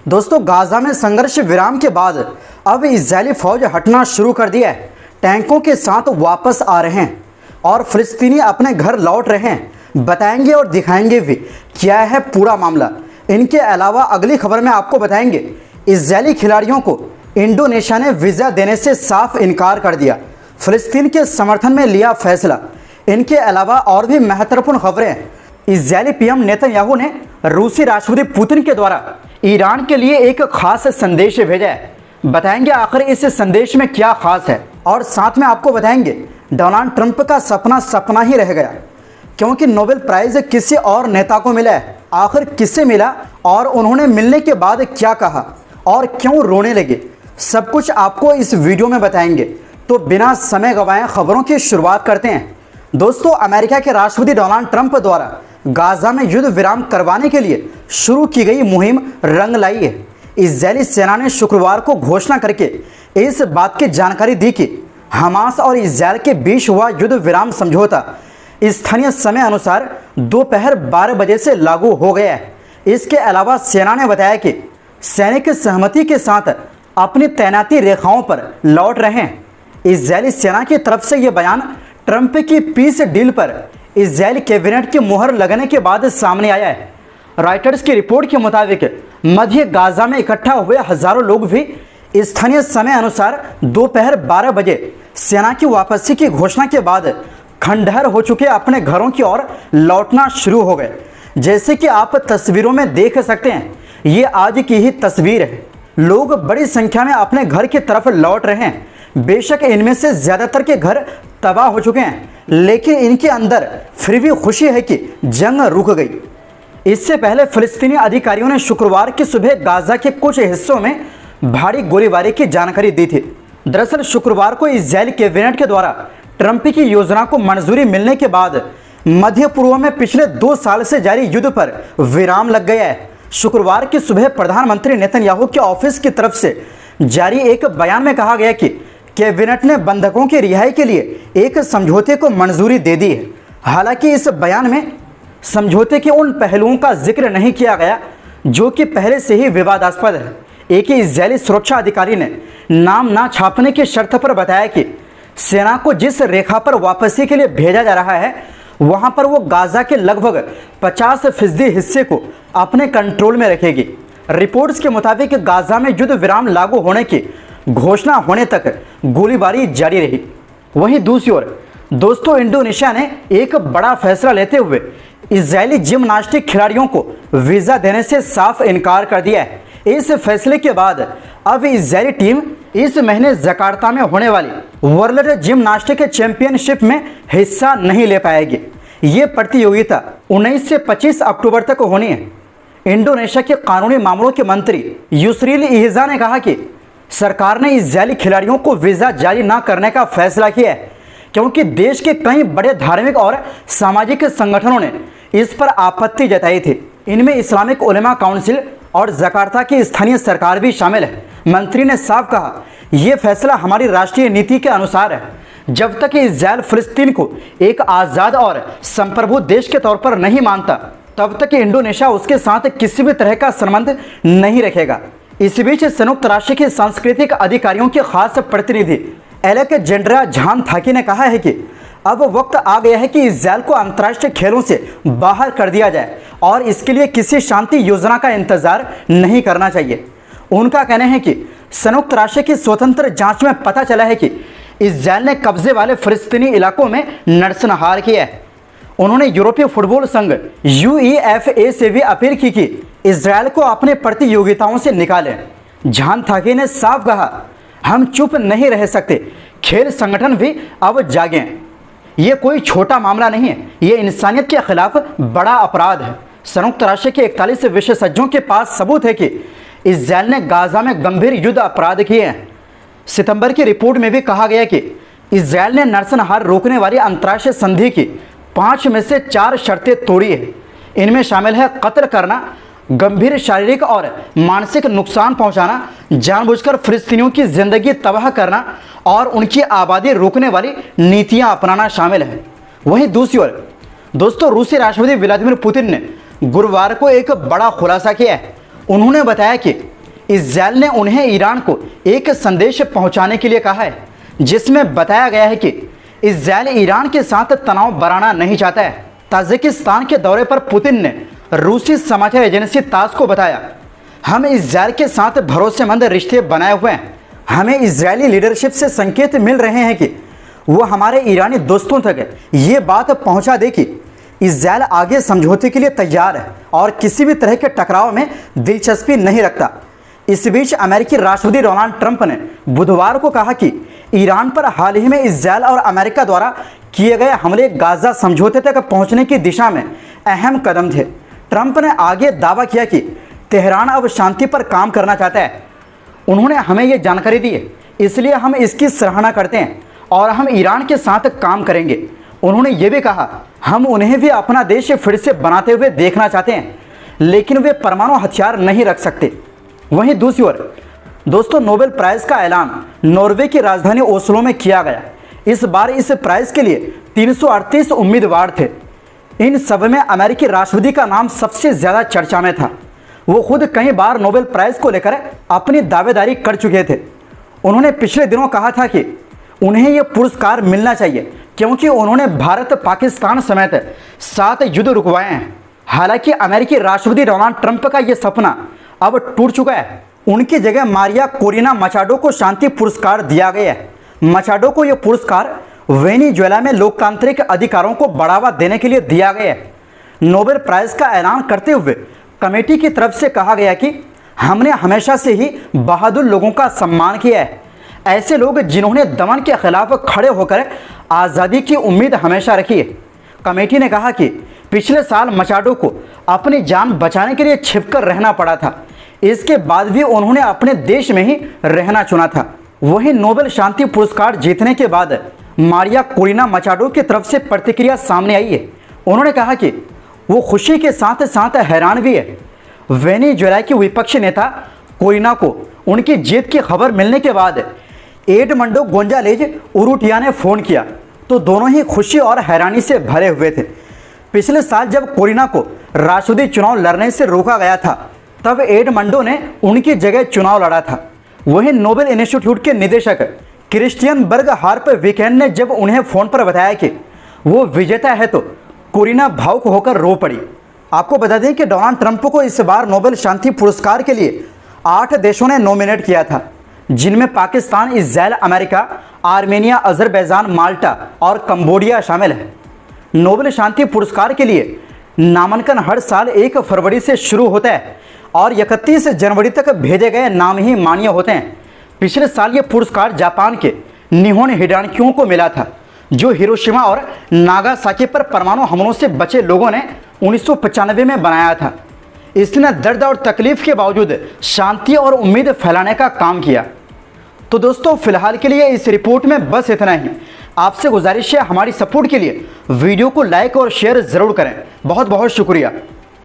दोस्तों, गाजा में संघर्ष विराम के बाद अब इजरायली फौज हटना शुरू कर दिया है। टैंकों के साथ वापस आ रहे हैं और फिलिस्तीनी अपने घर लौट रहे हैं। बताएंगे और दिखाएंगे भी क्या है पूरा मामला। इनके अलावा अगली खबर में आपको बताएंगे इजरायली खिलाड़ियों को इंडोनेशिया ने वीज़ा देने से साफ इनकार कर दिया। फिलिस्तीन के समर्थन में लिया फैसला। इनके अलावा और भी महत्वपूर्ण खबरें। इजरायली पीएम नेतन्याहू ने रूसी राष्ट्रपति पुतिन के द्वारा ईरान के लिए एक खास संदेश भेजा है। बताएंगे आखिर इस संदेश में क्या खास है और साथ में आपको बताएंगे डोनाल्ड ट्रंप का सपना सपना ही रह गया, क्योंकि नोबेल प्राइज किसी और नेता को मिला है। आखिर किससे मिला और उन्होंने मिलने के बाद क्या कहा और क्यों रोने लगे, सब कुछ आपको इस वीडियो में बताएंगे। तो बिना समय गंवाए खबरों की शुरुआत करते हैं। दोस्तों, अमेरिका के राष्ट्रपति डोनाल्ड ट्रंप द्वारा गाजा में युद्ध विराम करवाने के लिए शुरू की गई मुहिम रंग लाई है। इजरायली सेना ने शुक्रवार को घोषणा करके इस बात की जानकारी दी कि हमास और इजरायल के बीच हुआ युद्ध विराम समझौता स्थानीय समय अनुसार दोपहर 12 बजे से लागू हो गया है। इसके अलावा सेना ने बताया कि सैनिक सहमति के साथ अपनी तैनाती रेखाओं पर लौट रहे हैं। इजरायली सेना की तरफ से यह बयान ट्रंप की पीस डील पर इजरायली कैबिनेट की मुहर लगने के बाद सामने आया है। रॉयटर्स की रिपोर्ट के मुताबिक मध्य गाजा में इकट्ठा हुए हजारों लोग भी स्थानीय समय अनुसार दोपहर 12 बजे सेना की वापसी की घोषणा के बाद खंडहर हो चुके अपने घरों की ओर लौटना शुरू हो गए। जैसे कि आप तस्वीरों में देख सकते हैं, ये आज की ही तस्वीर है। लोग बड़ी संख्या में अपने घर की तरफ लौट रहे हैं। बेशक इनमें से ज़्यादातर के घर तबाह हो चुके हैं, लेकिन इनके अंदर फिर भी खुशी है कि जंग रुक गई। इससे पहले फिलिस्तीनी अधिकारियों ने शुक्रवार की सुबह गाजा के कुछ हिस्सों में भारी गोलीबारी की जानकारी दी थी। दरअसल शुक्रवार को इजरायल कैबिनेट के द्वारा ट्रंप की योजना को मंजूरी मिलने के बाद मध्य पूर्व में पिछले 2 साल से जारी युद्ध पर विराम लग गया है। शुक्रवार की सुबह प्रधानमंत्री नेतन्याहू के ऑफिस की तरफ से जारी एक बयान में कहा गया कि कैबिनेट ने बंधकों की रिहाई के लिए एक समझौते को मंजूरी दे दी है। हालांकि इस बयान में समझौते के उन पहलुओं का जिक्र नहीं किया गया जो कि पहले से ही विवादास्पद है। एक इजरायली सुरक्षा अधिकारी ने नाम ना छापने की शर्त पर बताया कि सेना को जिस रेखा पर वापसी के लिए भेजा जा रहा है, वहां पर वो गाजा के लगभग 50% हिस्से को अपने कंट्रोल में रखेगी। रिपोर्ट्स के मुताबिक गाजा में युद्ध विराम लागू होने की घोषणा होने तक गोलीबारी जारी रही। वहीं दूसरी ओर दोस्तों, इंडोनेशिया ने एक बड़ा फैसला लेते हुए इजरायली जिम्नास्टिक खिलाड़ियों को वीज़ा देने से साफ इनकार कर दिया है। इस फैसले के बाद अब इजरायली टीम इस महीने जकार्ता में होने वाली वर्ल्ड जिम्नास्टिक चैंपियनशिप में हिस्सा नहीं ले पाएगी। ये प्रतियोगिता 19 से 25 अक्टूबर तक होनी है। इंडोनेशिया के कानूनी मामलों के मंत्री युसरील इहिजा ने कहा कि सरकार ने इजरायली खिलाड़ियों को वीज़ा जारी न करने का फैसला किया है, क्योंकि देश के कई बड़े धार्मिक और सामाजिक संगठनों ने इस पर आपत्ति जताई थी। इनमें इस्लामिक उलेमा काउंसिल और जकार्ता की स्थानीय सरकार भी शामिल है। मंत्री ने साफ कहा, यह फैसला हमारी राष्ट्रीय नीति के अनुसार है। जब तक इजरायल फिलिस्तीन को एक आज़ाद और संप्रभु देश के तौर पर नहीं मानता, तब तक इंडोनेशिया उसके साथ किसी भी तरह का संबंध नहीं रखेगा। इस बीच संयुक्त राष्ट्र के सांस्कृतिक अधिकारियों के खास प्रतिनिधि एलेक्जेंड्रा झानथाकी ने कहा है कि अब वक्त आ गया है कि इजरायल को अंतर्राष्ट्रीय खेलों से बाहर कर दिया जाए और इसके लिए किसी शांति योजना का इंतजार नहीं करना चाहिए। उनका कहना है कि संयुक्त राष्ट्र की स्वतंत्र जांच में पता चला है कि इजरायल ने कब्जे वाले फिलिस्तीनी इलाकों में नरसंहार किया है। उन्होंने यूरोपीय फुटबॉल संघ UEFA से भी अपील की कि इजरायल को अपने प्रतियोगिताओं से निकालें। झानथाकी ने साफ कहा, हम चुप नहीं रह सकते, खेल संगठन भी अब जागें। ये कोई छोटा मामला नहीं है, ये इंसानियत के खिलाफ बड़ा अपराध है। संयुक्त राष्ट्र के 41 विशेषज्ञों के पास सबूत है कि इजरायल ने गाजा में गंभीर युद्ध अपराध किए हैं। सितंबर की रिपोर्ट में भी कहा गया कि इजरायल ने नरसंहार रोकने वाली अंतर्राष्ट्रीय संधि की 5 में से 4 शर्तें तोड़ी है। इनमें शामिल है कत्ल करना, गंभीर शारीरिक और मानसिक नुकसान पहुंचाना, जानबूझकर फिलिस्तीनियों की जिंदगी तबाह करना और उनकी आबादी रोकने वाली नीतियां अपनाना शामिल है। वहीं दूसरी ओर दोस्तों, रूसी राष्ट्रपति व्लादिमीर पुतिन ने गुरुवार को एक बड़ा खुलासा किया है। उन्होंने बताया कि इस्राएल ने उन्हें ईरान को एक संदेश पहुंचाने के लिए कहा है, जिसमें बताया गया है कि इस्राएल ईरान के साथ तनाव बढ़ाना नहीं चाहता है। ताजिकिस्तान के दौरे पर पुतिन ने रूसी समाचार एजेंसी तास को बताया, हम इस्राएल के साथ भरोसेमंद रिश्ते बनाए हुए हैं। हमें इजरायली लीडरशिप से संकेत मिल रहे हैं कि वो हमारे ईरानी दोस्तों तक ये बात पहुंचा दे कि इजरायल आगे समझौते के लिए तैयार है और किसी भी तरह के टकराव में दिलचस्पी नहीं रखता। इस बीच अमेरिकी राष्ट्रपति डोनाल्ड ट्रंप ने बुधवार को कहा कि ईरान पर हाल ही में इजरायल और अमेरिका द्वारा किए गए हमले गाजा समझौते तक पहुंचने की दिशा में अहम कदम थे। ट्रंप ने आगे दावा किया कि तेहरान अब शांति पर काम करना चाहता है। उन्होंने हमें ये जानकारी दी है, इसलिए हम इसकी सराहना करते हैं और हम ईरान के साथ काम करेंगे। उन्होंने ये भी कहा, हम उन्हें भी अपना देश फिर से बनाते हुए देखना चाहते हैं, लेकिन वे परमाणु हथियार नहीं रख सकते। वहीं दूसरी ओर दोस्तों, नोबेल प्राइज़ का ऐलान नॉर्वे की राजधानी ओस्लो में किया गया। इस बार इस प्राइज़ के लिए 338 उम्मीदवार थे। इन सब में अमेरिकी राष्ट्रपति का नाम सबसे ज़्यादा चर्चा में था। वो खुद कई बार नोबेल प्राइज़ को लेकर अपनी दावेदारी कर चुके थे। उन्होंने पिछले दिनों कहा था कि उन्हें यह पुरस्कार मिलना चाहिए क्योंकि उन्होंने भारत पाकिस्तान समेत 7 युद्ध रुकवाए हैं। हालांकि अमेरिकी राष्ट्रपति डोनाल्ड ट्रंप का यह सपना अब टूट चुका है। उनकी जगह मारिया कोरिना मचाडो को शांति पुरस्कार दिया गया है। मचाडो को यह पुरस्कार वेनेजुएला में लोकतांत्रिक अधिकारों को बढ़ावा देने के लिए दिया गया है। नोबेल प्राइज़ का ऐलान करते हुए कमेटी की तरफ से कहा गया कि हमने हमेशा से ही बहादुर लोगों का सम्मान किया है, ऐसे लोग जिन्होंने दमन के खिलाफ खड़े होकर आज़ादी की उम्मीद हमेशा रखी है। कमेटी ने कहा कि पिछले साल मचाडो को अपनी जान बचाने के लिए छिपकर रहना पड़ा था, इसके बाद भी उन्होंने अपने देश में ही रहना चुना था। वहीं नोबेल शांति पुरस्कार जीतने के बाद मारिया कोरिना मचाडो की तरफ से प्रतिक्रिया सामने आई है। उन्होंने कहा कि वो खुशी के साथ साथ हैरान भी है। वेनेजुएला की विपक्षी नेता कोरिना को उनकी जीत की खबर मिलने के बाद एडमंडो गोंजालेज उरुटिया ने फ़ोन किया तो दोनों ही खुशी और हैरानी से भरे हुए थे। पिछले साल जब कोरिना को राष्ट्रपति चुनाव लड़ने से रोका गया था, तब एडमंडो ने उनकी जगह चुनाव लड़ा था। वहीं नोबेल इंस्टीट्यूट के निदेशक क्रिस्टियन बर्ग हार्प वीकेंड ने जब उन्हें फ़ोन पर बताया कि वो विजेता है तो कोरिना भावुक होकर रो पड़ी। आपको बता दें कि डोनाल्ड ट्रंप को इस बार नोबेल शांति पुरस्कार के लिए 8 देशों ने नॉमिनेट किया था, जिनमें Pakistan, Israel, America, Armenia, Azerbaijan, Malta और कंबोडिया शामिल है। नोबेल शांति पुरस्कार के लिए नामांकन हर साल 1 फरवरी से शुरू होता है और 31 जनवरी तक भेजे गए नाम ही मान्य होते हैं। पिछले साल ये पुरस्कार जापान के निहोन हिडांकियों को मिला था, जो हिरोशिमा और नागासाकी पर परमाणु हमलों से बचे लोगों ने 1995 में बनाया था। इसने दर्द और तकलीफ के बावजूद शांति और उम्मीद फैलाने का काम किया। तो दोस्तों, फिलहाल के लिए इस रिपोर्ट में बस इतना ही। आपसे गुजारिश है, हमारी सपोर्ट के लिए वीडियो को लाइक और शेयर ज़रूर करें। बहुत बहुत शुक्रिया।